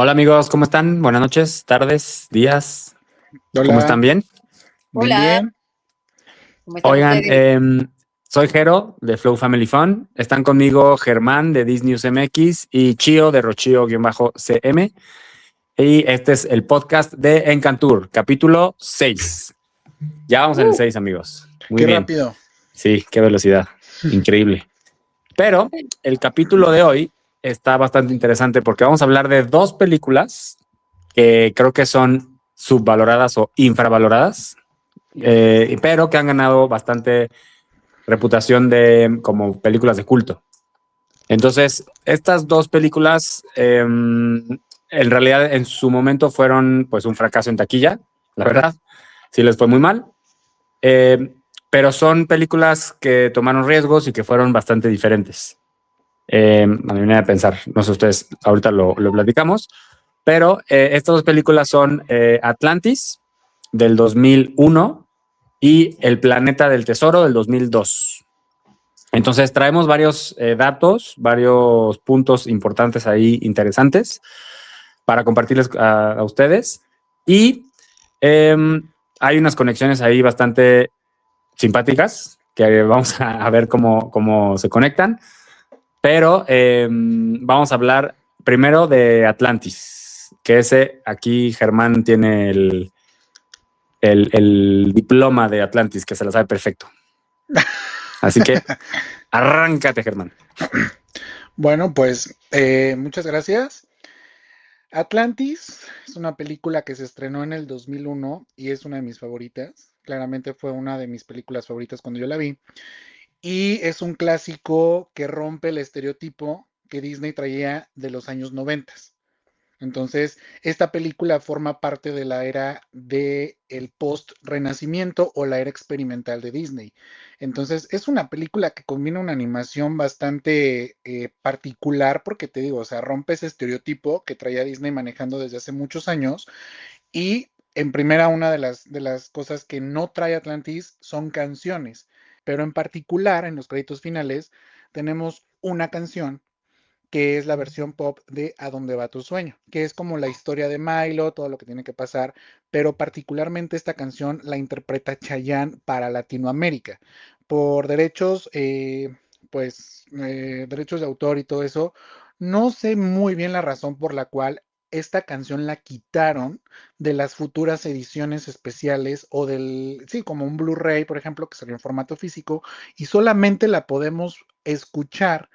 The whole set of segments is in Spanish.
Hola amigos, ¿cómo están? Buenas noches, tardes, días. ¿Cómo están? Hola, ¿Bien? bien, Hola, bien. ¿cómo están Oigan, ustedes? soy Jero de Flow Family Fun. Están conmigo Germán de Disney MX y Chio de Rochio-CM. Y este es el podcast de Encantur, capítulo 6. Ya vamos en el 6, amigos. Muy Qué bien. rápido. Sí, qué velocidad. Increíble. Pero el capítulo de hoy está bastante interesante porque vamos a hablar de dos películas que creo que son subvaloradas o infravaloradas, pero que han ganado bastante reputación de como películas de culto. Entonces, estas dos películas en realidad en su momento fueron pues un fracaso en taquilla, la verdad, sí les fue muy mal, eh, pero son películas que tomaron riesgos y que fueron bastante diferentes. A mi manera de pensar, no sé ustedes, ahorita lo platicamos, pero estas dos películas son Atlantis del 2001 y El Planeta del Tesoro del 2002. Entonces traemos varios datos, varios puntos importantes ahí interesantes para compartirles a ustedes y eh, hay unas conexiones ahí bastante simpáticas que vamos a ver cómo se conectan, pero vamos a hablar primero de Atlantis, que ese aquí Germán tiene el diploma de Atlantis, que se lo sabe perfecto. Así que arráncate, Germán. Bueno, pues muchas gracias. Atlantis es una película que se estrenó en el 2001 y es una de mis favoritas. Claramente fue una de mis películas favoritas cuando yo la vi. Y es un clásico que rompe el estereotipo que Disney traía de los años 90. Entonces, esta película forma parte de la era de el post-renacimiento o la era experimental de Disney. Entonces, es una película que combina una animación bastante particular porque te digo, o sea, rompe ese estereotipo que traía Disney manejando desde hace muchos años y en primera una de las cosas que no trae Atlantis son canciones, pero en particular en los créditos finales tenemos una canción que es la versión pop de A dónde va tu sueño, que es como la historia de Milo, todo lo que tiene que pasar, pero particularmente esta canción la interpreta Chayanne para Latinoamérica. Por derechos, derechos de autor y todo eso, no sé muy bien la razón por la cual esta canción la quitaron de las futuras ediciones especiales o del, sí, como un Blu-ray, por ejemplo, que salió en formato físico, y solamente la podemos escuchar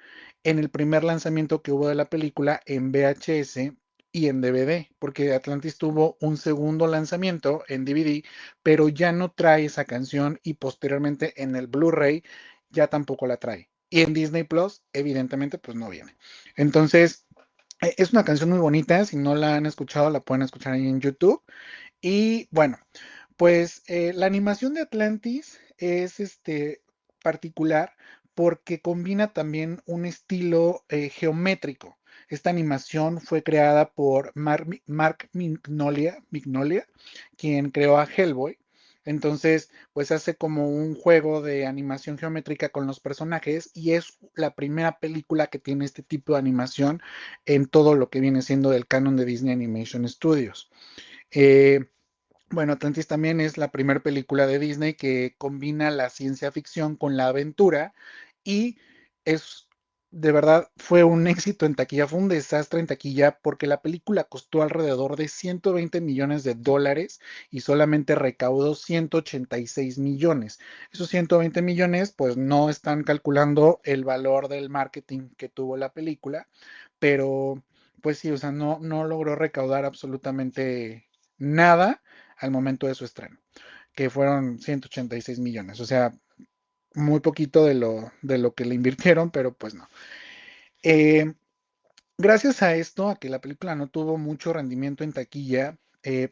en el primer lanzamiento que hubo de la película en VHS y en DVD, porque Atlantis tuvo un segundo lanzamiento en DVD, pero ya no trae esa canción y posteriormente en el Blu-ray ya tampoco la trae. Y en Disney Plus, evidentemente, pues no viene. Entonces, es una canción muy bonita, si no la han escuchado, la pueden escuchar ahí en YouTube. Y bueno, pues la animación de Atlantis es particular porque combina también un estilo geométrico. Esta animación fue creada por Mark Mignolia, quien creó a Hellboy. Entonces, pues hace como un juego de animación geométrica con los personajes y es la primera película que tiene este tipo de animación en todo lo que viene siendo del canon de Disney Animation Studios. Eh, bueno, Atlantis también es la primera película de Disney que combina la ciencia ficción con la aventura y es, de verdad, fue un éxito en taquilla, fue un desastre en taquilla porque la película costó alrededor de 120 millones de dólares y solamente recaudó 186 millones. Esos 120 millones pues no están calculando el valor del marketing que tuvo la película, pero pues sí, o sea, no logró recaudar absolutamente nada al momento de su estreno, que fueron 186 millones, o sea, muy poquito de lo que le invirtieron, pero pues no. Eh, Gracias a esto, a que la película no tuvo mucho rendimiento en taquilla,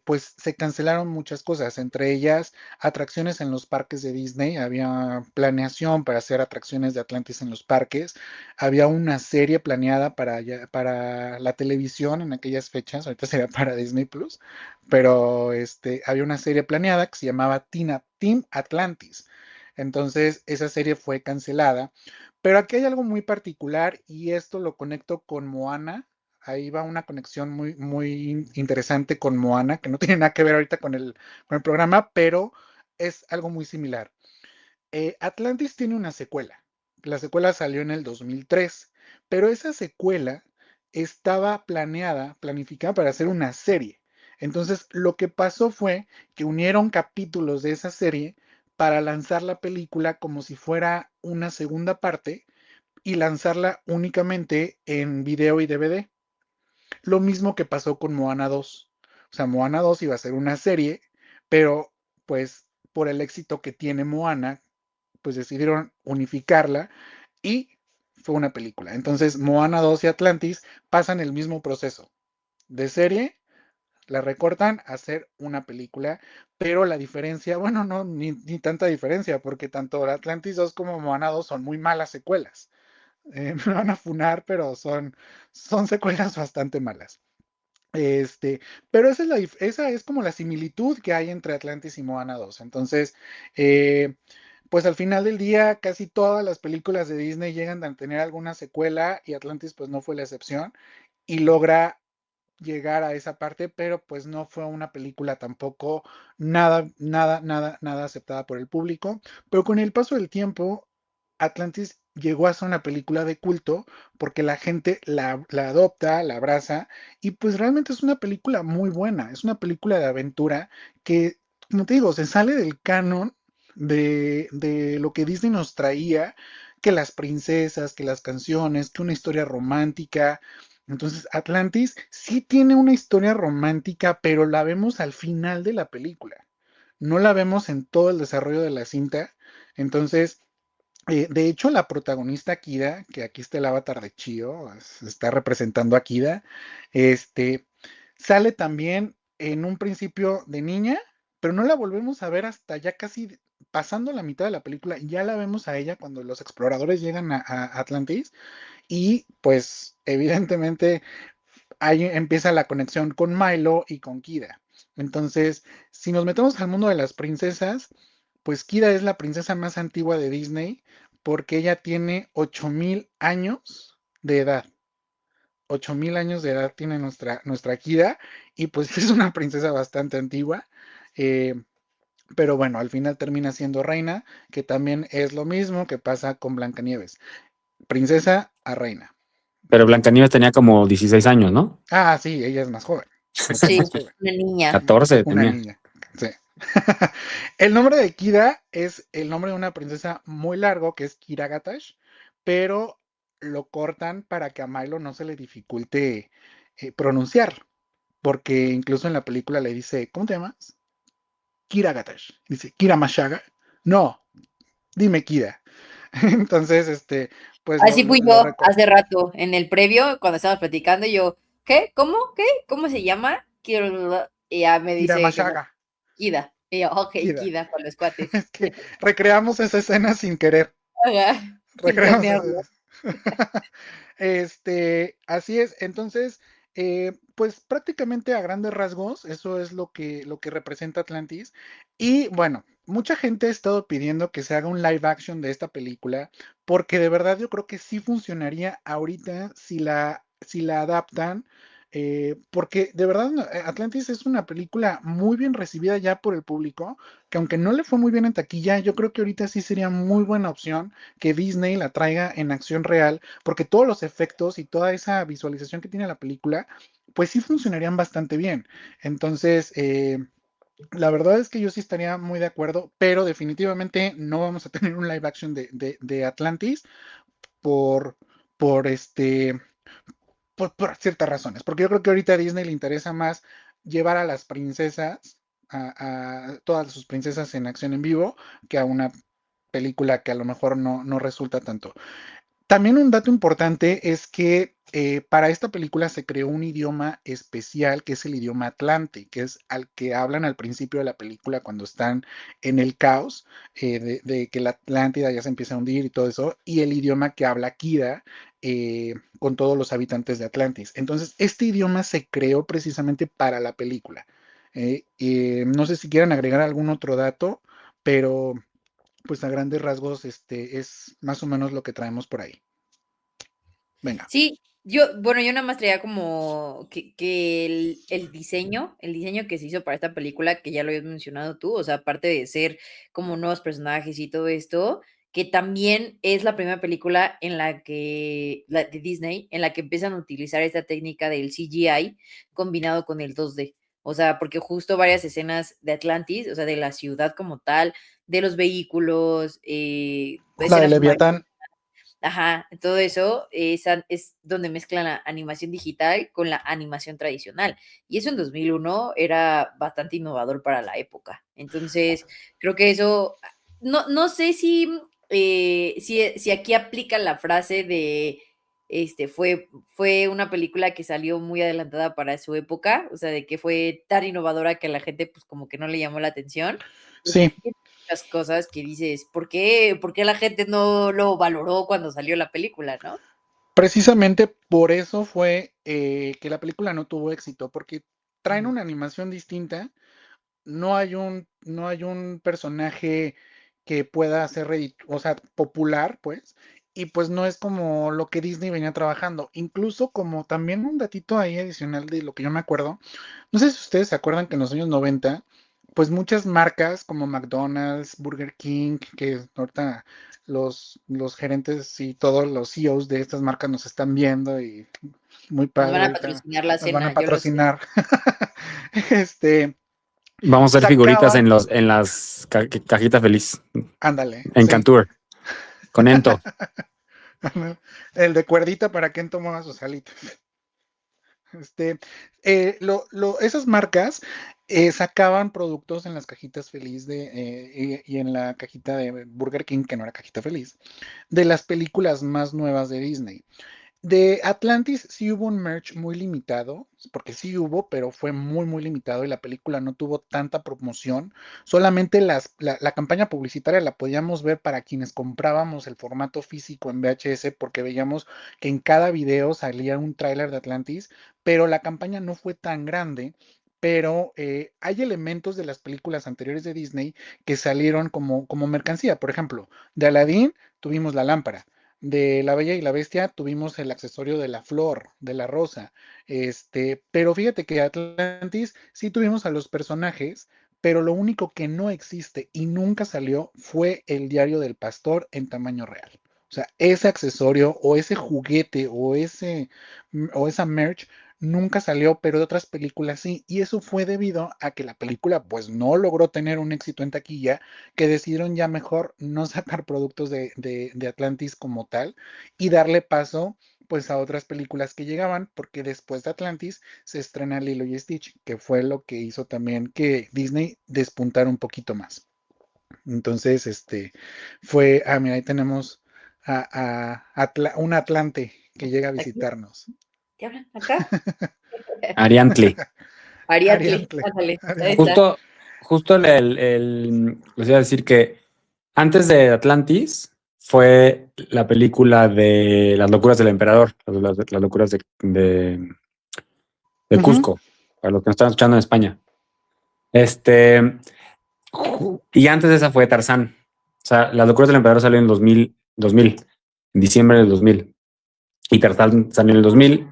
pues se cancelaron muchas cosas, entre ellas atracciones en los parques de Disney, había planeación para hacer atracciones de Atlantis en los parques, había una serie planeada para la televisión en aquellas fechas, ahorita sería para Disney Plus, pero había una serie planeada que se llamaba Team Atlantis. Entonces, esa serie fue cancelada, pero aquí hay algo muy particular y esto lo conecto con Moana. ahí va una conexión muy, muy interesante con Moana, que no tiene nada que ver ahorita con el programa, pero es algo muy similar. Atlantis tiene una secuela. La secuela salió en el 2003, pero esa secuela estaba planificada para hacer una serie. Entonces, lo que pasó fue que unieron capítulos de esa serie para lanzar la película como si fuera una segunda parte y lanzarla únicamente en video y DVD. Lo mismo que pasó con Moana 2. O sea, Moana 2 iba a ser una serie, pero pues por el éxito que tiene Moana, pues decidieron unificarla y fue una película. Entonces, Moana 2 y Atlantis pasan el mismo proceso. De serie, la recortan a hacer una película, pero la diferencia, bueno, no, ni tanta diferencia, porque tanto Atlantis 2 como Moana 2 son muy malas secuelas. Me van a funar, pero son secuelas bastante malas. Este, pero esa es como la similitud que hay entre Atlantis y Moana 2. Entonces, eh, pues al final del día, casi todas las películas de Disney llegan a tener alguna secuela y Atlantis pues no fue la excepción y logra llegar a esa parte, pero pues no fue una película tampoco nada aceptada por el público. Pero con el paso del tiempo, Atlantis llegó a ser una película de culto porque la gente la adopta, la abraza y pues realmente es una película muy buena, es una película de aventura que, como te digo, se sale del canon de lo que Disney nos traía, que las princesas, que las canciones, que una historia romántica. Entonces, Atlantis sí tiene una historia romántica, pero la vemos al final de la película. No la vemos en todo el desarrollo de la cinta. Entonces, de hecho, la protagonista Kida, que aquí está el avatar de Chio, está representando a Kida, este, sale también en un principio de niña, pero no la volvemos a ver hasta ya casi pasando la mitad de la película. Ya la vemos a ella cuando los exploradores llegan a Atlantis y pues evidentemente ahí empieza la conexión con Milo y con Kida. Entonces, si nos metemos al mundo de las princesas, pues Kida es la princesa más antigua de Disney porque ella tiene 8000 años de edad. 8000 años de edad tiene nuestra Kida y pues es una princesa bastante antigua. eh, pero bueno, al final termina siendo reina, que también es lo mismo que pasa con Blancanieves. Princesa a reina. Pero Entonces, Blancanieves tenía como 16 años, ¿no? sí, ella es más joven, mucho Sí, más joven. una niña. 14 Una tenía. niña. Sí. El nombre de Kira es el nombre de una princesa muy largo que es Kira Gatash, pero lo cortan para que a Milo no se le dificulte pronunciarlo, porque incluso en la película le dice, ¿cómo te llamas? Kira Gatash. Dice, Kira Mashaga. No, dime Kira. Entonces, pues Así fui lo yo recortan. hace rato, en el previo, cuando estábamos platicando, yo, ¿qué? ¿Cómo? ¿Qué? ¿Cómo se llama? Y ya me Kira dice que no, Mashaga. Kida. Y yo, ok, Kira. Kida, con los cuates. Es que recreamos esa escena sin querer. Ajá, sin Recreamos esa. planearlo. Así es. Entonces, pues prácticamente a grandes rasgos, eso es lo que representa Atlantis. Y bueno, mucha gente ha estado pidiendo que se haga un live action de esta película, porque de verdad yo creo que sí funcionaría ahorita si la adaptan. Porque de verdad Atlantis es una película muy bien recibida ya por el público, que aunque no le fue muy bien en taquilla, yo creo que ahorita sí sería muy buena opción que Disney la traiga en acción real, porque todos los efectos y toda esa visualización que tiene la película, pues sí funcionarían bastante bien. Entonces, la verdad es que yo sí estaría muy de acuerdo, pero definitivamente no vamos a tener un live action de Atlantis por, por por ciertas razones, porque yo creo que ahorita a Disney le interesa más llevar a las princesas, a todas sus princesas en acción en vivo, que a una película que a lo mejor no resulta tanto. También un dato importante es que para esta película se creó un idioma especial que es el idioma Atlante, que es al que hablan al principio de la película cuando están en el caos de que la Atlántida ya se empieza a hundir y todo eso, y el idioma que habla Kida con todos los habitantes de Atlantis. Entonces, este idioma se creó precisamente para la película. No sé si quieran agregar algún otro dato, pero pues a grandes rasgos, es más o menos lo que traemos por ahí. Venga. Sí, Yo nada más traía como que el diseño que se hizo para esta película, que ya lo habías mencionado tú, o sea, aparte de ser como nuevos personajes y todo esto, que también es la primera película en la de Disney, en la que empiezan a utilizar esta técnica del CGI combinado con el 2D. O sea, porque justo varias escenas de Atlantis, o sea, de la ciudad como tal, de los vehículos, La de escenas Leviatán. ajá, todo eso es donde mezclan la animación digital con la animación tradicional. Y eso en 2001 era bastante innovador para la época. Entonces, creo que eso, no sé si aquí aplica la frase de, fue una película que salió muy adelantada para su época, o sea, de que fue tan innovadora que a la gente pues como que no le llamó la atención. Porque Sí, sí tiene muchas cosas que dices, ¿por qué la gente no lo valoró cuando salió la película, no? precisamente por eso fue que la película no tuvo éxito, porque traen Ujú. una animación distinta. No hay un personaje que pueda ser o sea, popular, pues, y pues no es como lo que Disney venía trabajando. Incluso como también un datito ahí adicional de lo que yo me acuerdo, no sé si ustedes se acuerdan que en los años 90, pues muchas marcas como McDonald's, Burger King, que ahorita los gerentes y todos los CEOs de estas marcas nos están viendo y muy Nos van padre a ahorita patrocinar la nos van a cena, yo lo sé. patrocinar. Este, Vamos a hacer figuritas sacaban, en las cajitas feliz, ándale, en sí, Cantour, con Ento. el de cuerdita para quien tomaba sus alitas. Este, esas marcas sacaban productos en las cajitas feliz y en la cajita de Burger King, que no era cajita feliz, de las películas más nuevas de Disney. De Atlantis sí hubo un merch muy limitado, porque sí hubo, pero fue muy, muy limitado y la película no tuvo tanta promoción. Solamente la campaña publicitaria la podíamos ver para quienes comprábamos el formato físico en VHS, porque veíamos que en cada video salía un tráiler de Atlantis, pero la campaña no fue tan grande. Pero hay elementos de las películas anteriores de Disney que salieron como mercancía. Por ejemplo, de Aladdin tuvimos la lámpara. De La Bella y la Bestia tuvimos el accesorio de la flor, de la rosa. Pero fíjate que Atlantis sí tuvimos a los personajes, pero lo único que no existe y nunca salió fue el diario del pastor en tamaño real. O sea, ese accesorio o ese juguete o esa merch nunca salió, pero de otras películas sí. Y eso fue debido a que la película pues no logró tener un éxito en taquilla, que decidieron ya mejor no sacar productos de Atlantis como tal y darle paso pues a otras películas que llegaban, porque después de Atlantis se estrena Lilo y Stitch, que fue lo que hizo también que Disney despuntara un poquito más. Entonces, mira, ahí tenemos un Atlante que llega a ¿Aquí? visitarnos. ¿Te hablan? ¿Acá? Ariantli. Ariadne, Ariantle, ándale, ahí Ariantle. está. Justo les iba a decir que antes de Atlantis fue la película de Las locuras del emperador, las locuras de Ujú. Cusco, para los que nos están escuchando en España. Este, y antes de esa fue Tarzán. O sea, Las locuras del emperador salió en 2000, en diciembre del 2000. Y Tarzán salió en el 2000,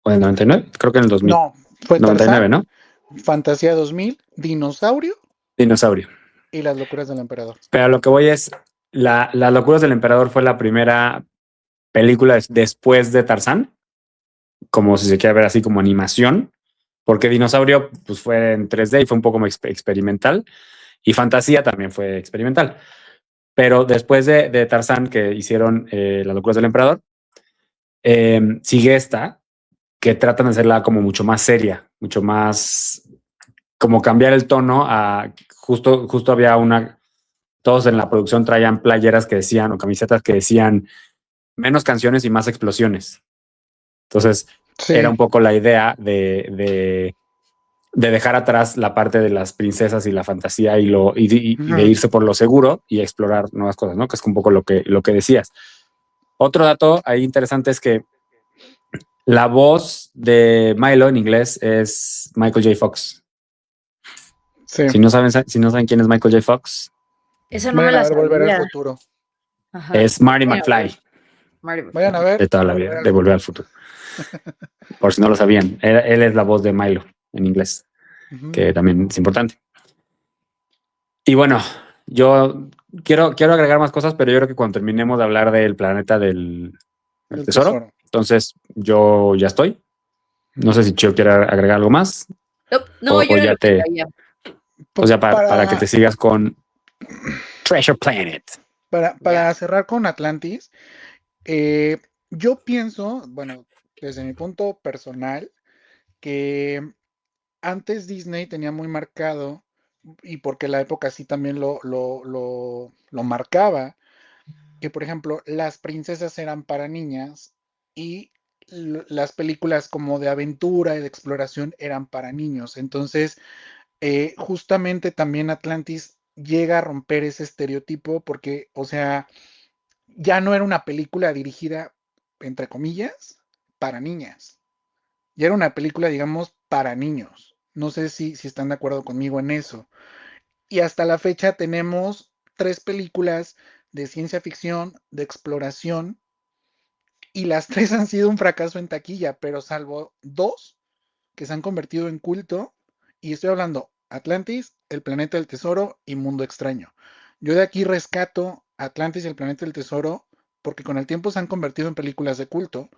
o en el 99, creo que en el 2000. No, fue 99, Tarzán, ¿no? Fantasía 2000, Dinosaurio Dinosaurio. y Las locuras del emperador. Pero a lo que voy es, Las locuras del emperador fue la primera película después de Tarzán, como si se quiere ver así como animación, porque Dinosaurio pues fue en 3D y fue un poco más experimental, y Fantasía también fue experimental. Pero después de Tarzán, que hicieron Las locuras del emperador, sigue esta, que tratan de hacerla como mucho más seria, mucho más como cambiar el tono a justo había todos en la producción traían playeras que decían o camisetas que decían menos canciones y más explosiones. Entonces era Sí. un poco la idea de dejar atrás la parte de las princesas y la fantasía y de Ujú. irse por lo seguro y explorar nuevas cosas, ¿no? Que es un poco lo que decías. Otro dato ahí interesante es que la voz de Milo en inglés es Michael J. Fox. Sí. Si no saben quién es Michael J. Fox, Eso no me Vayan a la ver Volver al sabía. Futuro. Ajá. es Marty Bueno, McFly. Vayan a ver. De toda la vida, de Volver al Futuro. Por si no lo sabían, él es la voz de Milo en inglés, que también es importante. Y bueno, yo quiero agregar más cosas, pero yo creo que cuando terminemos de hablar del planeta del tesoro, entonces yo ya estoy. No sé si Chio quiere agregar algo más. No, yo ya te... O sea, para que te sigas con Treasure Planet. Para cerrar con Atlantis, yo pienso, bueno, desde mi punto personal, que antes Disney tenía muy marcado, y porque la época sí también lo marcaba, que por ejemplo las princesas eran para niñas y las películas como de aventura y de exploración eran para niños. Entonces, justamente también Atlantis llega a romper ese estereotipo porque, o sea, ya no era una película dirigida, entre comillas, para niñas. Ya era una película, digamos, para niños. No sé si están de acuerdo conmigo en eso. Y hasta la fecha tenemos 3 películas de ciencia ficción, de exploración, y las 3 han sido un fracaso en taquilla, pero salvo 2 que se han convertido en culto, y estoy hablando Atlantis, El Planeta del Tesoro y Mundo Extraño. Yo de aquí rescato Atlantis y El Planeta del Tesoro porque con el tiempo se han convertido en películas de culto,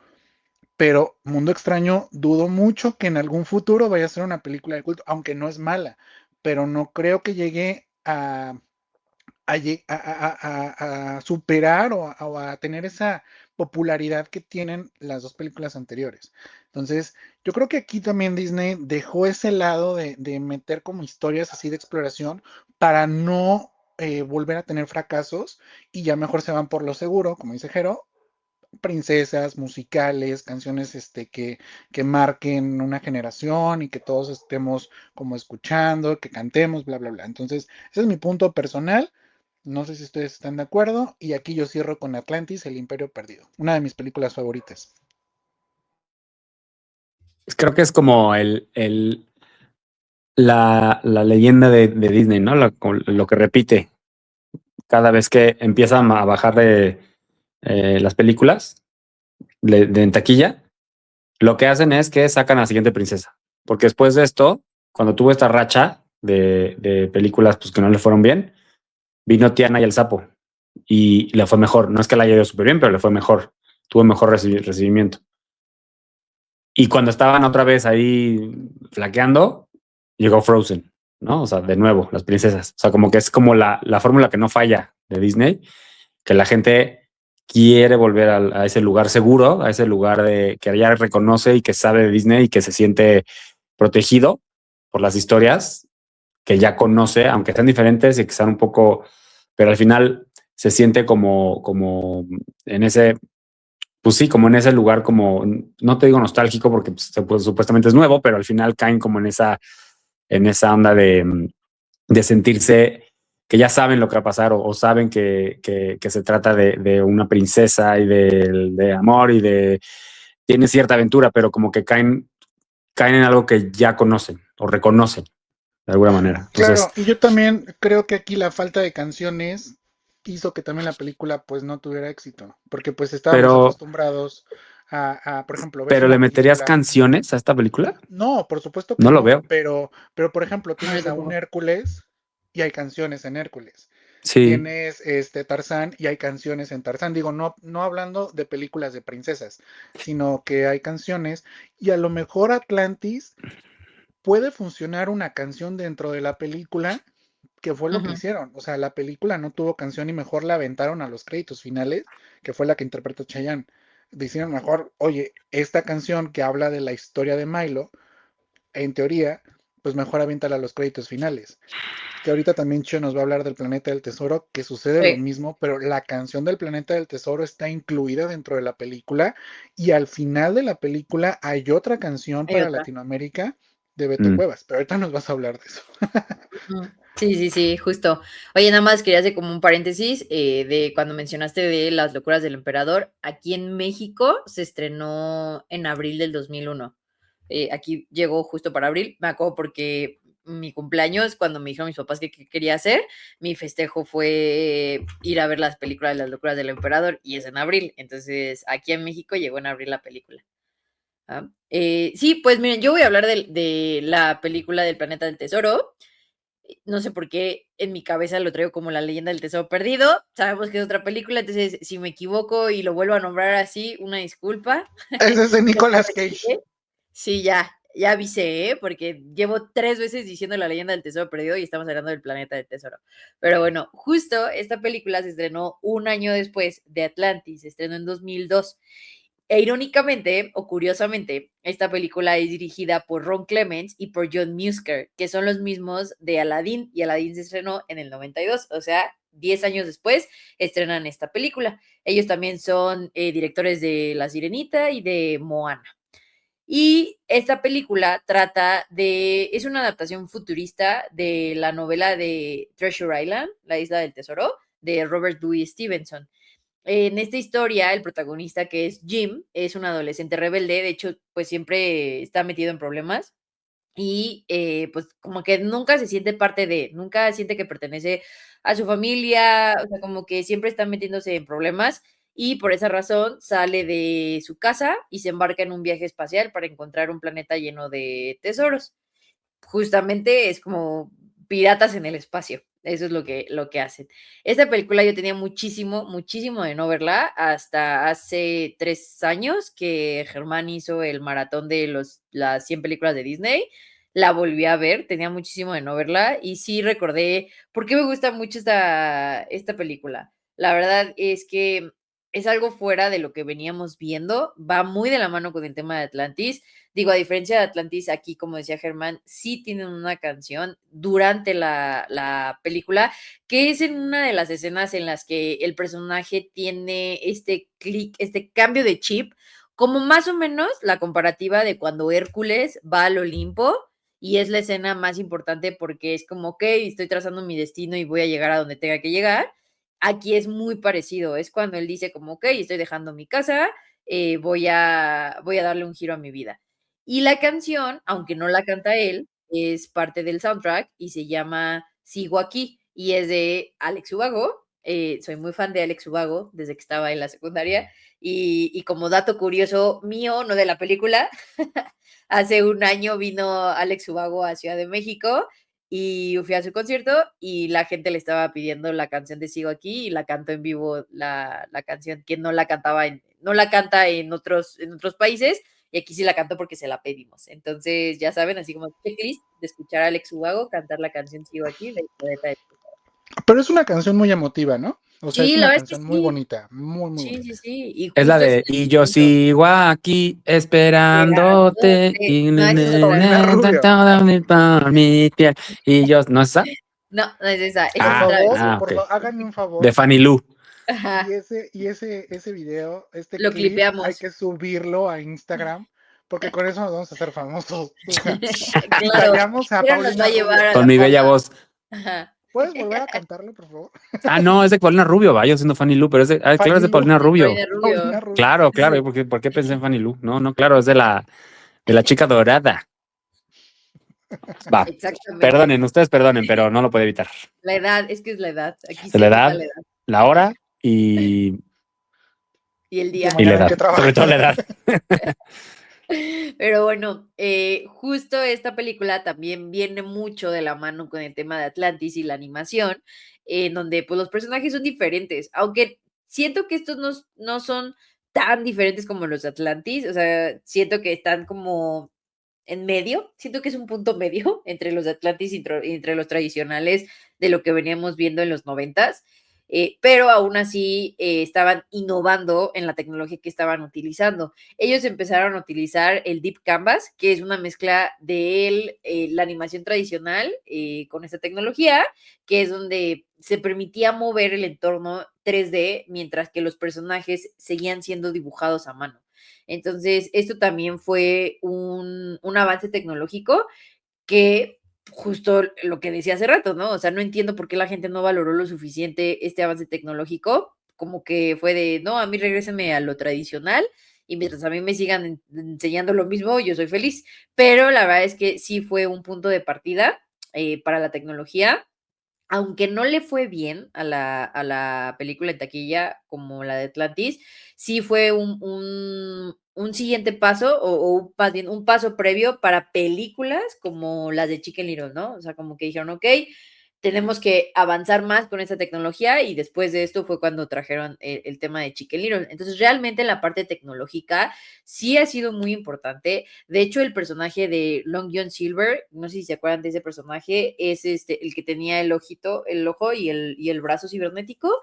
pero Mundo Extraño dudo mucho que en algún futuro vaya a ser una película de culto, aunque no es mala, pero no creo que llegue a superar o a tener esa popularidad que tienen las 2 películas anteriores. Entonces, yo creo que aquí también Disney dejó ese lado de meter como historias así de exploración para no volver a tener fracasos y ya mejor se van por lo seguro, como dice Jero, princesas, musicales, canciones que marquen una generación y que todos estemos como escuchando, que cantemos, bla, bla, bla. Entonces, ese es mi punto personal. No sé si ustedes están de acuerdo. Y aquí yo cierro con Atlantis, El Imperio Perdido. Una de mis películas favoritas. Creo que es como la leyenda de Disney, ¿no? Lo que repite cada vez que empiezan a bajar de las películas en taquilla. Lo que hacen es que sacan a la siguiente princesa. Porque después de esto, cuando tuvo esta racha de películas pues, que no le fueron bien, vino Tiana y el Sapo y le fue mejor. No es que le haya ido súper bien, pero le fue mejor. Tuvo mejor recibimiento. Y cuando estaban otra vez ahí flaqueando, llegó Frozen, ¿no? O sea, de nuevo, las princesas. O sea, como que es como la fórmula que no falla de Disney, que la gente quiere volver a ese lugar seguro, a ese lugar que ya reconoce y que sabe de Disney y que se siente protegido por las historias que ya conoce, aunque sean diferentes y que sean un poco, pero al final se siente como en ese, pues sí, como en ese lugar, como, no te digo nostálgico porque pues, supuestamente es nuevo, pero al final caen como en esa onda de sentirse que ya saben lo que va a pasar o saben que se trata de una princesa y de amor y tiene cierta aventura, pero como que caen en algo que ya conocen o reconocen de alguna manera. Entonces, claro, y yo también creo que aquí la falta de canciones hizo que también la película pues no tuviera éxito, porque pues estábamos acostumbrados por ejemplo, ves pero una ¿le meterías película. canciones a esta película? No, por supuesto que No lo no, veo. pero por ejemplo, tienes a un Hércules y hay canciones en Hércules. Sí, Tienes Tarzán y hay canciones en Tarzán. Digo, no hablando de películas de princesas, sino que hay canciones y a lo mejor Atlantis puede funcionar una canción dentro de la película, que fue lo que hicieron. O sea, la película no tuvo canción y mejor la aventaron a los créditos finales, que fue la que interpretó Chayanne. Dijeron mejor, oye, esta canción que habla de la historia de Milo, en teoría, pues mejor aviéntala a los créditos finales. Que ahorita también Chio nos va a hablar del Planeta del Tesoro, que sucede lo mismo, pero la canción del Planeta del Tesoro está incluida dentro de la película y al final de la película hay otra canción Hay para otra. Latinoamérica de Beto Cuevas, pero ahorita nos vas a hablar de eso. Sí, justo. Oye, nada más quería hacer como un paréntesis de cuando mencionaste de Las locuras del emperador. Aquí en México se estrenó en abril del 2001. Aquí llegó justo para abril, me acuerdo porque mi cumpleaños, cuando me dijeron mis papás qué quería hacer, mi festejo fue ir a ver las películas de Las locuras del emperador, y es en abril. Entonces, aquí en México llegó en abril la película. Sí, pues miren, yo voy a hablar de la película del Planeta del Tesoro. No sé por qué en mi cabeza lo traigo como La leyenda del tesoro perdido. Sabemos que es otra película, entonces si me equivoco y lo vuelvo a nombrar así, una disculpa. Ese es de Nicolas Cage. Sí, ya avisé, ¿eh? Porque llevo 3 veces diciendo La leyenda del tesoro perdido y estamos hablando del Planeta del Tesoro. Pero bueno, justo esta película se estrenó un año después de Atlantis, se estrenó en 2002. E irónicamente o curiosamente, esta película es dirigida por Ron Clements y por John Musker, que son los mismos de Aladdin, y Aladdin se estrenó en el 92, o sea, 10 años después estrenan esta película. Ellos también son directores de La Sirenita y de Moana. Y esta película es una adaptación futurista de la novela de Treasure Island, La Isla del Tesoro, de Robert Louis Stevenson. En esta historia, el protagonista, que es Jim, es un adolescente rebelde. De hecho, pues siempre está metido en problemas y pues como que nunca se siente nunca siente que pertenece a su familia, o sea, como que siempre está metiéndose en problemas, y por esa razón sale de su casa y se embarca en un viaje espacial para encontrar un planeta lleno de tesoros. Justamente es como piratas en el espacio. Eso es lo que hacen. Esta película yo tenía muchísimo de no verla hasta hace 3 años que Germán hizo el maratón de las 100 películas de Disney. La volví a ver, tenía muchísimo de no verla y sí recordé por qué me gusta mucho esta película. La verdad es que es algo fuera de lo que veníamos viendo, va muy de la mano con el tema de Atlantis. Digo, a diferencia de Atlantis, aquí, como decía Germán, sí tienen una canción durante la película, que es en una de las escenas en las que el personaje tiene este clic, este cambio de chip, como más o menos la comparativa de cuando Hércules va al Olimpo, y es la escena más importante porque es como, ok, estoy trazando mi destino y voy a llegar a donde tenga que llegar. Aquí es muy parecido, es cuando él dice como, ok, estoy dejando mi casa, voy a darle un giro a mi vida. Y la canción, aunque no la canta él, es parte del soundtrack y se llama Sigo aquí, y es de Alex Ubago. Soy muy fan de Alex Ubago desde que estaba en la secundaria, y como dato curioso mío, no de la película, hace un año vino Alex Ubago a Ciudad de México y fui a su concierto y la gente le estaba pidiendo la canción de Sigo aquí y la cantó en vivo la canción, que no la no la canta en otros países, y aquí sí la cantó porque se la pedimos. Entonces, ya saben, así como checklist de escuchar a Alex Ubago cantar la canción Sigo aquí de Planeta del Tesoro. Pero es una canción muy emotiva, ¿no? O sea, es Sí, la una verdad es que canción muy sí. bonita, muy Sí, sí, bonita. sí. Y Es la justo es de en Y ese yo momento. sigo aquí esperándote Esperándote. y No, esa es otra. Paulina Rubio. por mi piel. Y yo, ¿no es esa? No, no es esa. Esa es Ah, otra versión. ok. Háganme un De favor. Fanny Lu. Ajá. Ese video, este Lo clip, hay clipeamos. que subirlo a Instagram, porque con eso nos vamos a hacer famosos. O sea, Claro. callamos a Pero nos va Paulina a llevar Rubio. a Con la mi bella fama. voz. Ajá. ¿Puedes volver a cantarlo, por favor? Ah, no, es de Paulina Rubio, va, yo siendo Fanny Lu, pero claro, es Fanny de Lu, Paulina De Rubio. Paulina Rubio. Paulina Rubio. Claro, claro. ¿Por qué pensé en Fanny Lu? No, no, claro, es de la chica dorada. Va, Exactamente. ustedes perdonen, pero no lo puede evitar. La edad, es que es la edad. Aquí De la se nota edad, la edad. la hora y, Y el Que día. y la mañana hay edad. que Sobre todo trabajar. la edad. Pero bueno, justo esta película también viene mucho de la mano con el tema de Atlantis y la animación, en donde pues los personajes son diferentes, aunque siento que estos no son tan diferentes como los de Atlantis. O sea, siento que están como en medio, siento que es un punto medio entre los de Atlantis y entre los tradicionales de lo que veníamos viendo en los 90s. Pero aún así estaban innovando en la tecnología que estaban utilizando. Ellos empezaron a utilizar el Deep Canvas, que es una mezcla de la animación tradicional con esta tecnología, que es donde se permitía mover el entorno 3D mientras que los personajes seguían siendo dibujados a mano. Entonces, esto también fue un avance tecnológico que justo lo que decía hace rato, ¿no? O sea, no entiendo por qué la gente no valoró lo suficiente este avance tecnológico, como que fue de, no, a mí regrésenme a lo tradicional y mientras a mí me sigan enseñando lo mismo, yo soy feliz. Pero la verdad es que sí fue un punto de partida para la tecnología, aunque no le fue bien a la película en taquilla como la de Atlantis, sí fue un siguiente paso o más bien un paso previo para películas como las de Chicken Little, ¿no? O sea, como que dijeron, ok, tenemos que avanzar más con esta tecnología y después de esto fue cuando trajeron el tema de Chicken Little. Entonces, realmente la parte tecnológica sí ha sido muy importante. De hecho, el personaje de Long John Silver, no sé si se acuerdan de ese personaje, es el que tenía el ojito, el ojo y el brazo cibernético.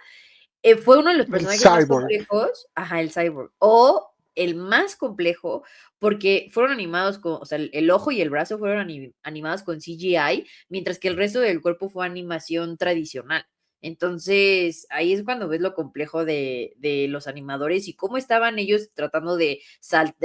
Fue uno de los El personajes más cyborg. complejos, ajá, el cyborg, o el más complejo, porque fueron animados con, o sea, el ojo y el brazo fueron animados con CGI, mientras que el resto del cuerpo fue animación tradicional. Entonces, ahí es cuando ves lo complejo de los animadores y cómo estaban ellos tratando de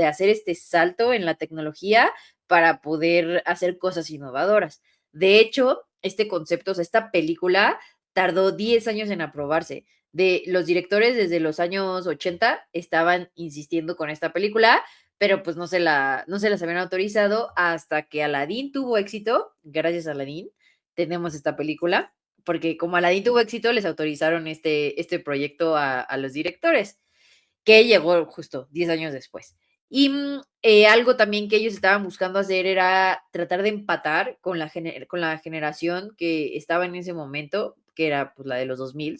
hacer este salto en la tecnología para poder hacer cosas innovadoras. De hecho, este concepto, o sea, esta película tardó 10 años en aprobarse. De los directores desde los años 80 estaban insistiendo con esta película, pero pues no se las habían autorizado hasta que Aladdin tuvo éxito. Gracias a Aladdin tenemos esta película, porque como Aladdin tuvo éxito, les autorizaron este proyecto a los directores, que llegó justo 10 años después. Y algo también que ellos estaban buscando hacer era tratar de empatar con con la generación que estaba en ese momento, que era pues la de los 2000,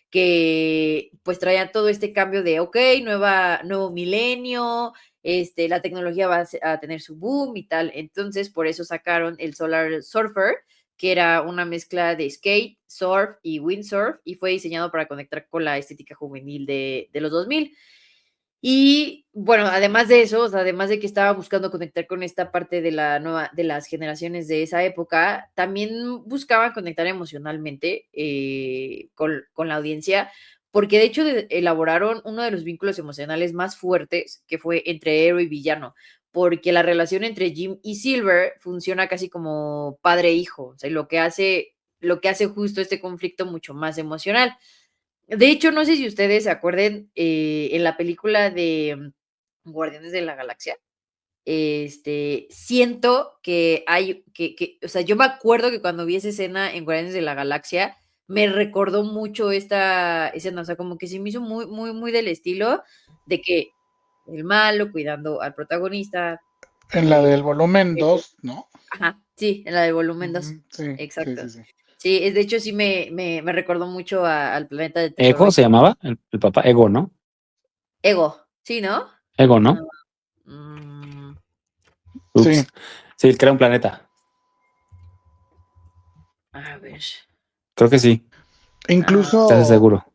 que pues traía todo este cambio de, ok, nuevo milenio, la tecnología va a tener su boom y tal. Entonces, por eso sacaron el Solar Surfer, que era una mezcla de skate, surf y windsurf, y fue diseñado para conectar con la estética juvenil de los 2000. Y bueno, además de eso, o sea, además de que estaba buscando conectar con esta parte de de las generaciones de esa época, también buscaban conectar emocionalmente con la audiencia, porque de hecho elaboraron uno de los vínculos emocionales más fuertes, que fue entre héroe y villano, porque la relación entre Jim y Silver funciona casi como padre e hijo, o sea, lo que hace justo este conflicto mucho más emocional. De hecho, no sé si ustedes se acuerden, en la película de Guardianes de la Galaxia, siento que o sea, yo me acuerdo que cuando vi esa escena en Guardianes de la Galaxia, me recordó mucho esta escena, o sea, como que se me hizo muy, muy, muy del estilo de que el malo cuidando al protagonista, En la eh, del volumen ego. 2, ¿no? Ajá, sí, en la de volumen 2, Ujú, sí, sí, exacto. sí, sí. Sí, de hecho sí me recordó mucho al Planeta del Tesoro. Ego se llamaba el papá, Ego, ¿no? Ego, ¿sí, no? Ego, Ah, ¿no? mm, Sí, Ups. Sí, crea un planeta. a ver. Creo que sí. Ah, ¿Estás incluso seguro?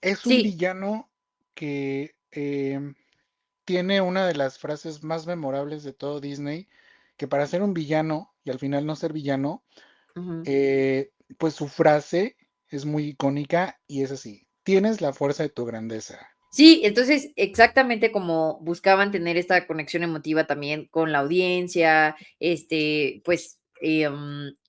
es un sí. villano que tiene una de las frases más memorables de todo Disney, que para ser un villano y al final no ser villano, Ujú. pues su frase es muy icónica y es así, tienes la fuerza de tu grandeza. Sí, entonces exactamente como buscaban tener esta conexión emotiva también con la audiencia, pues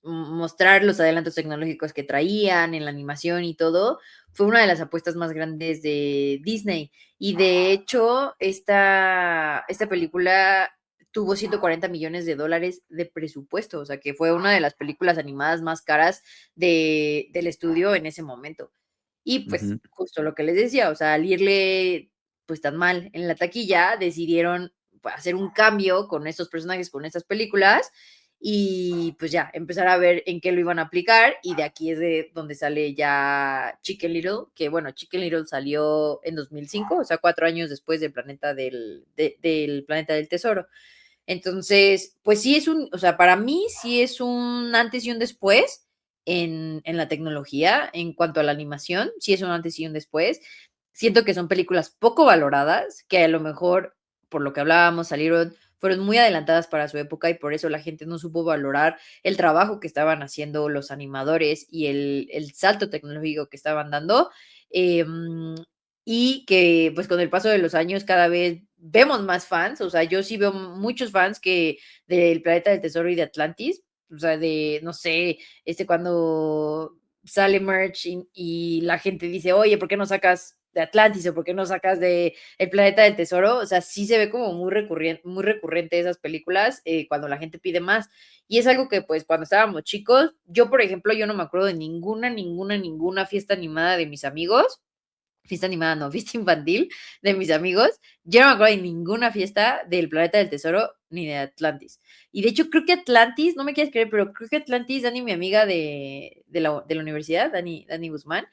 mostrar los adelantos tecnológicos que traían en la animación y todo, fue una de las apuestas más grandes de Disney. Y de hecho, esta película tuvo 140 millones de dólares de presupuesto, o sea que fue una de las películas animadas más caras del estudio en ese momento. Y pues Ujú. justo lo que les decía, o sea, al irle pues tan mal en la taquilla, decidieron pues, hacer un cambio con estos personajes, con estas películas y pues ya, empezar a ver en qué lo iban a aplicar y de aquí es de donde sale ya Chicken Little, que bueno, Chicken Little salió en 2005, o sea, 4 años después del Planeta del Tesoro. Entonces, pues sí es o sea, para mí sí es un antes y un después en la tecnología, en cuanto a la animación, sí es un antes y un después. Siento que son películas poco valoradas, que a lo mejor, por lo que hablábamos, fueron muy adelantadas para su época y por eso la gente no supo valorar el trabajo que estaban haciendo los animadores y el salto tecnológico que estaban dando. Y que pues con el paso de los años cada vez vemos más fans, o sea, yo sí veo muchos fans que del Planeta del Tesoro y de Atlantis, o sea, de, no sé, cuando sale merch y la gente dice, oye, ¿por qué no sacas de Atlantis o por qué no sacas de El Planeta del Tesoro? O sea, sí se ve como muy recurrente esas películas cuando la gente pide más. Y es algo que, pues, cuando estábamos chicos, yo, por ejemplo, yo no me acuerdo de ninguna fiesta animada de mis amigos. Fiesta animada, no, fiesta infantil de mis amigos. Yo no me acuerdo de ninguna fiesta del Planeta del Tesoro ni de Atlantis. Y de hecho, creo que Atlantis, no me quieres creer, pero creo que Atlantis, Dani, mi amiga de la universidad, Dani Guzmán,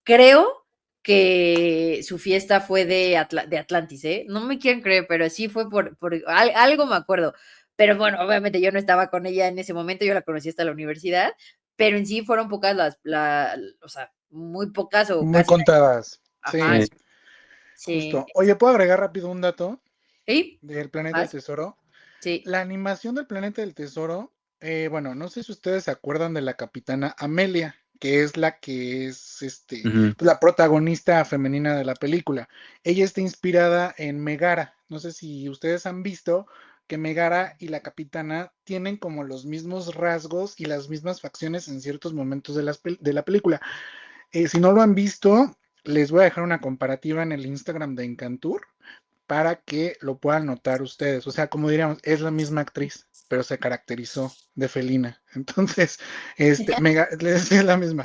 creo que su fiesta fue de Atlantis, ¿eh? No me quieren creer, pero sí fue por algo me acuerdo. Pero bueno, obviamente yo no estaba con ella en ese momento, yo la conocí hasta la universidad, pero en sí fueron pocas o sea, muy pocas o Muy casi. contadas. Ajá, Sí, sí. justo. Oye, ¿puedo agregar rápido un dato ¿Sí? del Planeta del ¿Vas? Tesoro? Sí. La animación del Planeta del Tesoro, bueno, no sé si ustedes se acuerdan de la capitana Amelia, que es la que es Ujú. pues, la protagonista femenina de la película. Ella está inspirada en Megara. No sé si ustedes han visto que Megara y la capitana tienen como los mismos rasgos y las mismas facciones en ciertos momentos de la película. Si no lo han visto, les voy a dejar una comparativa en el Instagram de Encantur para que lo puedan notar ustedes. O sea, como diríamos, es la misma actriz, pero se caracterizó de felina. Entonces, es la misma.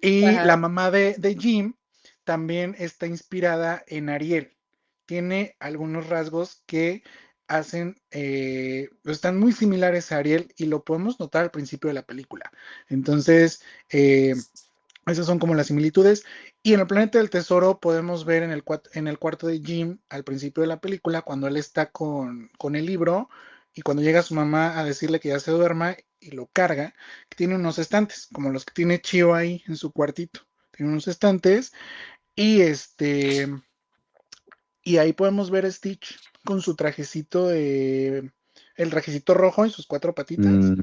Y Ajá. la mamá de Jim también está inspirada en Ariel. Tiene algunos rasgos que están muy similares a Ariel y lo podemos notar al principio de la película. Entonces, esas son como las similitudes. Y en el Planeta del Tesoro podemos ver en el cuarto de Jim al principio de la película, cuando él está con el libro y cuando llega su mamá a decirle que ya se duerma y lo carga, que tiene unos estantes, como los que tiene Chio ahí en su cuartito. Tiene unos estantes y y ahí podemos ver a Stitch con su trajecito el trajecito rojo y sus cuatro patitas. Mm,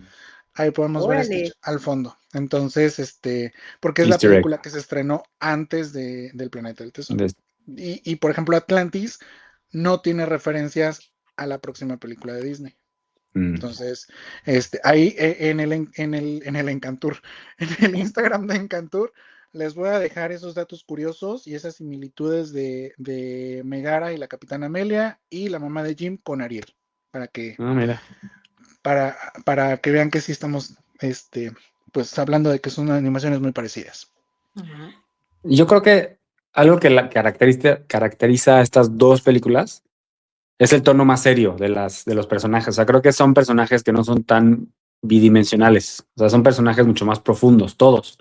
Ahí podemos ver a Órale. Stitch al fondo. Entonces, porque es la Easter egg. película que se estrenó antes del Planeta del Tesoro. Y, por ejemplo, Atlantis no tiene referencias a la próxima película de Disney. Mm. Entonces, ahí en el Encantur, en el Instagram de Encantur, les voy a dejar esos datos curiosos y esas similitudes de Megara y la Capitana Amelia y la mamá de Jim con Ariel, para que Ah, mira. para, para que vean que sí estamos pues hablando de que son animaciones muy parecidas. Ajá. Yo creo que algo que caracteriza a estas dos películas es el tono más serio de los personajes. O sea, creo que son personajes que no son tan bidimensionales. O sea, son personajes mucho más profundos, todos.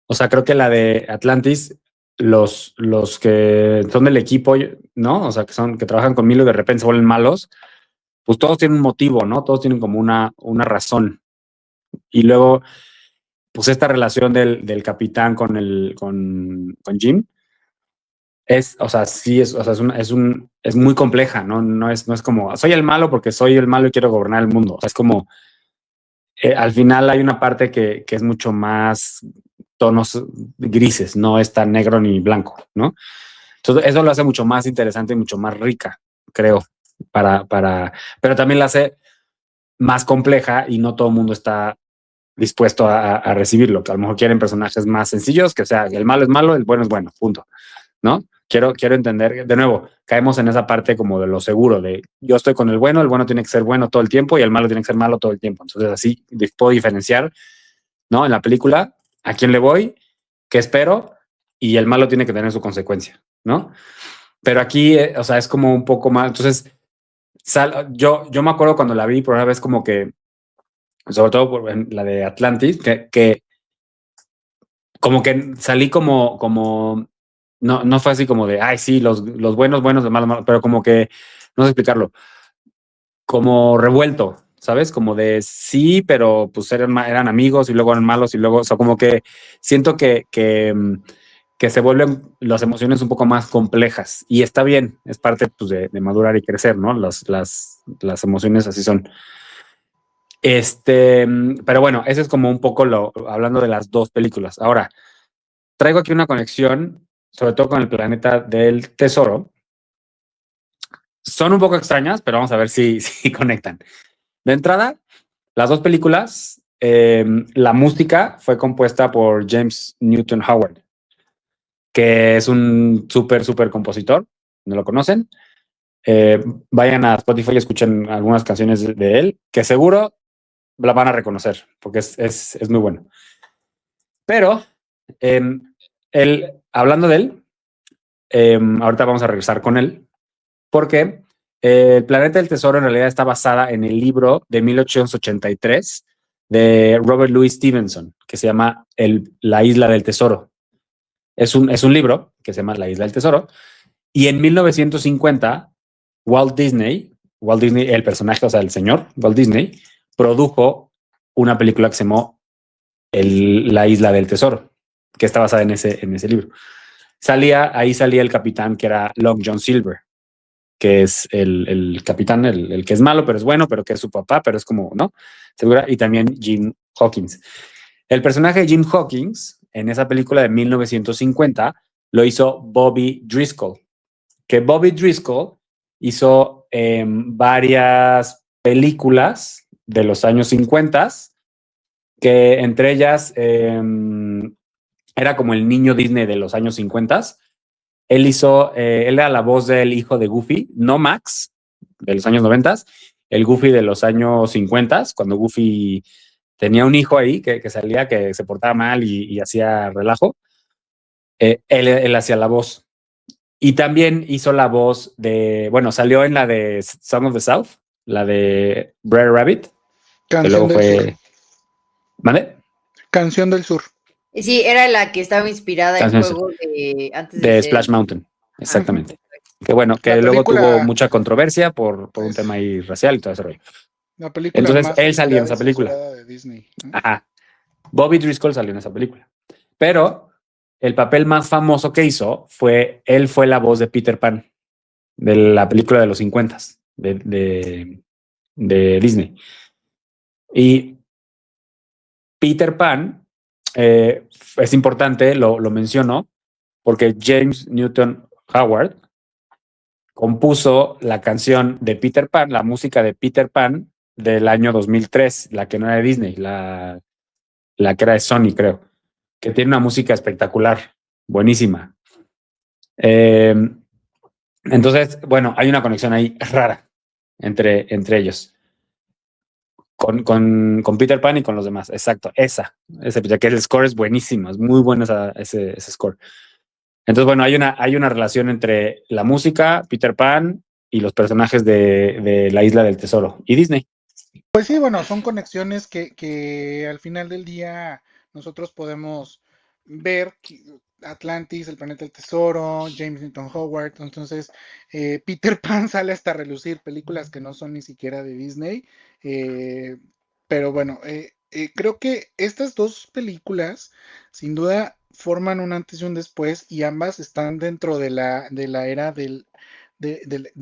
O sea, creo que la de Atlantis, los que son del equipo, ¿no? O sea, que trabajan con Milo y de repente se vuelven malos, pues todos tienen un motivo, ¿no? Todos tienen como una razón. Y luego, pues esta relación del capitán con Jim o sea, sí es, o sea, es muy compleja, ¿no? No es como, soy el malo porque soy el malo y quiero gobernar el mundo. O sea, es como, al final hay una parte que es mucho más tonos grises, no es tan negro ni blanco, ¿no? Entonces, eso lo hace mucho más interesante y mucho más rica, creo, pero también la hace más compleja y no todo el mundo está dispuesto a recibirlo, que a lo mejor quieren personajes más sencillos, que o sea, el malo es malo, el bueno es bueno, punto, ¿no? Quiero entender, de nuevo, caemos en esa parte como de lo seguro, de yo estoy con el bueno tiene que ser bueno todo el tiempo y el malo tiene que ser malo todo el tiempo. Entonces así puedo diferenciar, ¿no? En la película, a quién le voy, qué espero y el malo tiene que tener su consecuencia, ¿no? Pero aquí, o sea, es como un poco más, entonces, yo me acuerdo cuando la vi por una vez como que, sobre todo por la de Atlantis, que como que salí como no fue así como de, ay, sí, los buenos, los malos, malos, pero como que, no sé explicarlo, como revuelto, ¿sabes? Como de sí, pero pues eran amigos y luego eran malos y luego, o sea, como que siento que se vuelven las emociones un poco más complejas y está bien, es parte pues, de madurar y crecer, ¿no? Las emociones así son. Pero bueno, ese es como un poco hablando de las dos películas. Ahora, traigo aquí una conexión, sobre todo con el planeta del tesoro. Son un poco extrañas, pero vamos a ver si conectan. De entrada, las dos películas, la música fue compuesta por James Newton Howard. que es un súper compositor, ¿no lo conocen? Vayan a Spotify y escuchen algunas canciones de él, que seguro la van a reconocer, porque es muy bueno. Pero hablando de él, ahorita vamos a regresar con él, porque El Planeta del Tesoro en realidad está basada en el libro de 1883 de Robert Louis Stevenson, que se llama La Isla del Tesoro. Es un libro que se llama La Isla del Tesoro, y en 1950 Walt Disney, el personaje, o sea, el señor Walt Disney, produjo una película que se llamó La Isla del Tesoro, que está basada en ese libro. Ahí salía el capitán que era Long John Silver, que es el capitán, el que es malo, pero es bueno, pero que es su papá, pero es como, ¿no? Segura. Y también Jim Hawkins. El personaje de Jim Hawkins en esa película de 1950 lo hizo Bobby Driscoll, que Bobby Driscoll hizo varias películas de los años 50, que entre ellas era como el niño Disney de los años 50. Él era la voz del hijo de Goofy, no Max, de los años 90, el Goofy de los años 50, cuando Goofy tenía un hijo ahí que salía, que se portaba mal y hacía relajo. Él hacía la voz. Y también hizo la voz salió en la de Song of the South, la de Brer Rabbit, que luego fue... ¿Vale? Canción del Sur. Sí, era la que estaba inspirada en juego de Splash Mountain, exactamente. Que bueno, que luego tuvo mucha controversia por un tema ahí racial y todo ese rollo. La película. Entonces más él salió en esa película de Disney, ¿no? Ajá. Bobby Driscoll salió en esa película. Pero el papel más famoso que hizo él fue la voz de Peter Pan, de la película de los 50 de Disney. Y Peter Pan es importante, lo menciono, porque James Newton Howard compuso la canción de Peter Pan, la música de Peter Pan del año 2003, la que no era de Disney, la que era de Sony, creo, que tiene una música espectacular, buenísima. Entonces, bueno, hay una conexión ahí rara entre ellos. Con Peter Pan y con los demás, exacto, que el score es buenísimo, es muy bueno ese score. Entonces, bueno, hay una relación entre la música, Peter Pan y los personajes de La Isla del Tesoro y Disney. Pues sí, bueno, son conexiones que al final del día nosotros podemos ver. Atlantis, El Planeta del Tesoro, James Newton Howard. Entonces, Peter Pan sale hasta relucir películas que no son ni siquiera de Disney. Pero bueno, creo que estas dos películas sin duda forman un antes y un después, y ambas están dentro de la era de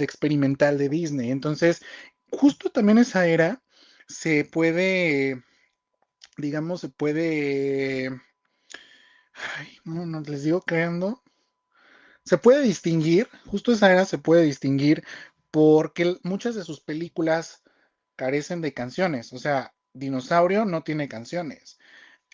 experimental de Disney. Entonces, justo también esa era se puede, digamos, no les digo creando, se puede distinguir, justo esa era se puede distinguir porque muchas de sus películas carecen de canciones. O sea, Dinosaurio no tiene canciones.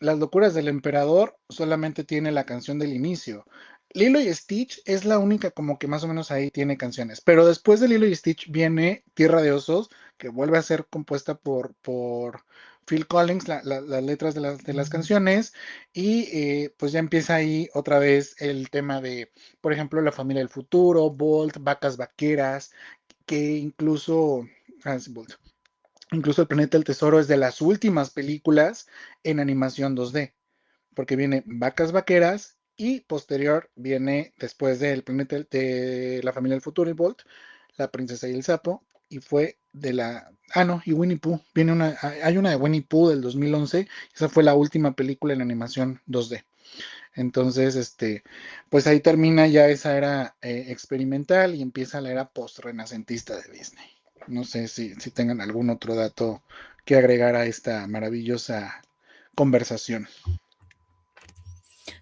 Las locuras del emperador solamente tiene la canción del inicio. Lilo y Stitch es la única como que más o menos ahí tiene canciones. Pero después de Lilo y Stitch viene Tierra de Osos, que vuelve a ser compuesta por Phil Collins, las letras de las canciones. Y pues ya empieza ahí otra vez el tema de, por ejemplo, La Familia del Futuro, Bolt, Vacas Vaqueras, que incluso... sí, Bolt. Incluso El Planeta del Tesoro es de las últimas películas en animación 2D, porque viene Vacas Vaqueras y posterior viene después de El Planeta de La Familia del Futuro y Bolt, La Princesa y el Sapo, y fue de la... y Winnie Pooh. Hay una de Winnie Pooh del 2011, esa fue la última película en animación 2D. Entonces, pues ahí termina ya esa era experimental y empieza la era post-renacentista de Disney. No sé si tengan algún otro dato que agregar a esta maravillosa conversación.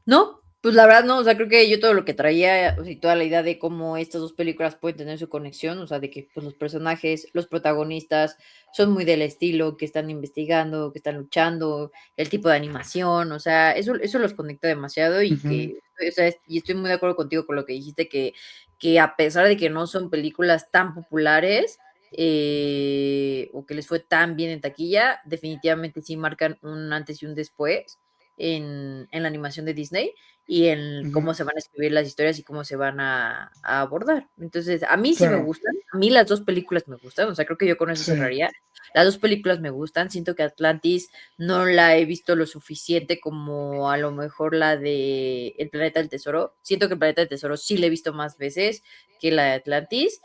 No, pues la verdad no, o sea, creo que yo todo lo que traía, o sea, toda la idea de cómo estas dos películas pueden tener su conexión, o sea, de que pues, los personajes, los protagonistas son muy del estilo, que están investigando, que están luchando, el tipo de animación, o sea, eso los conecta demasiado y que o sea, y estoy muy de acuerdo contigo con lo que dijiste, que a pesar de que no son películas tan populares, o que les fue tan bien en taquilla, definitivamente sí marcan un antes y un después en la animación de Disney y en cómo se van a escribir las historias y cómo se van a abordar. Entonces, a mí sí me Claro, gustan, a mí las dos películas me gustan, o sea, creo que yo con eso sí, cerraría. Las dos películas me gustan, siento que Atlantis no la he visto lo suficiente como a lo mejor la de El Planeta del Tesoro. Siento que El Planeta del Tesoro sí la he visto más veces que la de Atlantis,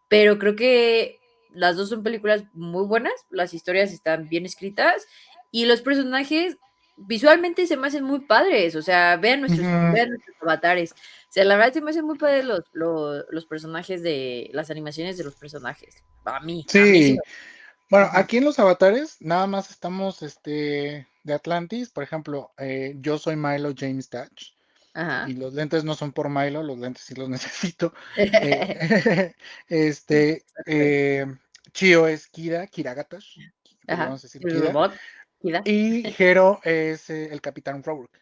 pero creo que las dos son películas muy buenas, las historias están bien escritas y los personajes visualmente se me hacen muy padres, o sea, vean nuestros avatares. O sea, la verdad se me hacen muy padres los personajes de las animaciones de los personajes. A mí sí sí. Bueno, me... Ujú. aquí en los avatares nada más estamos de Atlantis, por ejemplo, yo soy Milo James Dutch y Ajá. los lentes no son por Milo, los lentes sí los necesito. Eh, este, eh, Chio es Kira Gatosh, pues Ajá. vamos a decir El Kira, robot. Kida. y Hero es el Capitán Rourke.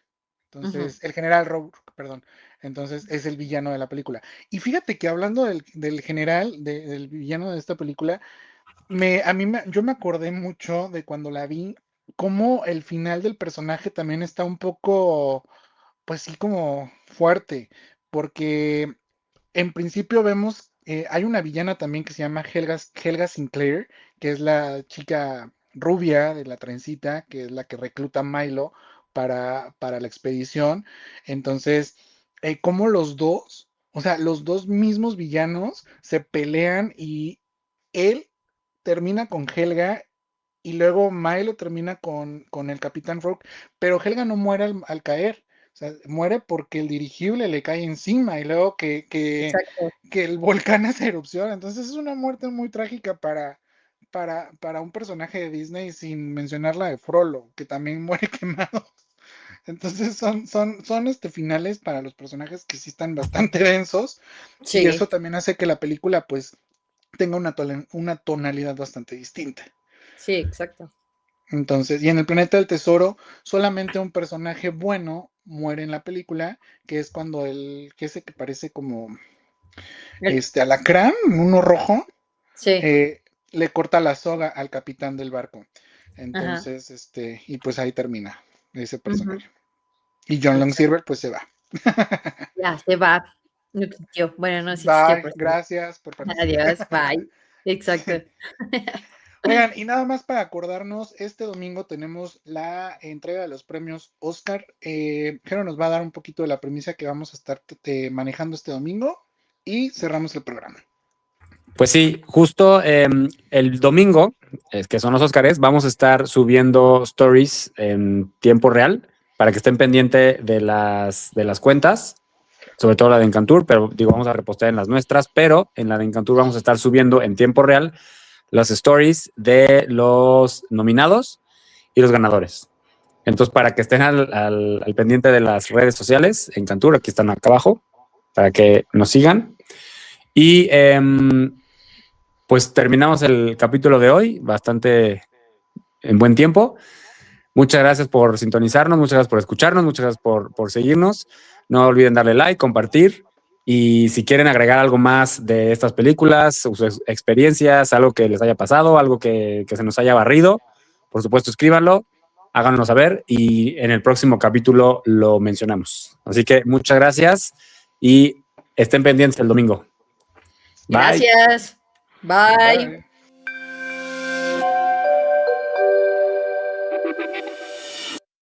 Ujú. Entonces, el general Rourke, perdón. Entonces, es el villano de la película. Y fíjate que hablando del general, del villano de esta película, yo me acordé mucho de cuando la vi, cómo el final del personaje también está un poco, pues sí, como fuerte, porque en principio vemos, hay una villana también que se llama Helga Sinclair, que es la chica rubia de la trencita, que es la que recluta a Milo para la expedición. Entonces, como los dos, o sea, los dos mismos villanos se pelean y él termina con Helga y luego Milo termina con el Capitán Rock, pero Helga no muere al caer. O sea, muere porque el dirigible le cae encima y luego Exacto. que el volcán hace erupción. Entonces es una muerte muy trágica para un personaje de Disney, sin mencionar la de Frollo, que también muere quemado. Entonces son finales para los personajes que sí están bastante densos y Sí, eso también hace que la película pues tenga una tonalidad bastante distinta. sí, exacto. Entonces, y en el Planeta del Tesoro, solamente un personaje bueno muere en la película, que es cuando que ese que parece como El- alacrán, uno rojo, Sí, le corta la soga al capitán del barco. ajá. Entonces, y pues ahí termina ese Ujú. personaje. Y John Long Exacto. Silver pues se va. Ya, se va. No existió. Bueno, no, sí existió, Bye, pero sí. gracias por participar. Adiós, bye. Exacto. Sí. Oigan, y nada más para acordarnos, este domingo tenemos la entrega de los premios Oscar. Jero nos va a dar un poquito de la premisa que vamos a estar manejando este domingo y cerramos el programa. Pues sí, justo el domingo, que son los Óscares, vamos a estar subiendo stories en tiempo real para que estén pendientes de las cuentas, sobre todo la de Encantur, pero digo, vamos a repostear en las nuestras, pero en la de Encantur vamos a estar subiendo en tiempo real las stories de los nominados y los ganadores. Entonces, para que estén al pendiente de las redes sociales, Encantur, aquí están acá abajo, para que nos sigan. Y pues terminamos el capítulo de hoy, bastante en buen tiempo. Muchas gracias por sintonizarnos, muchas gracias por escucharnos, muchas gracias por seguirnos. No olviden darle like, compartir. Y si quieren agregar algo más de estas películas, sus experiencias, algo que les haya pasado, algo que se nos haya barrido, por supuesto, escríbanlo, háganos saber y en el próximo capítulo lo mencionamos. Así que muchas gracias y estén pendientes el domingo. Bye. Gracias. Bye. Bye.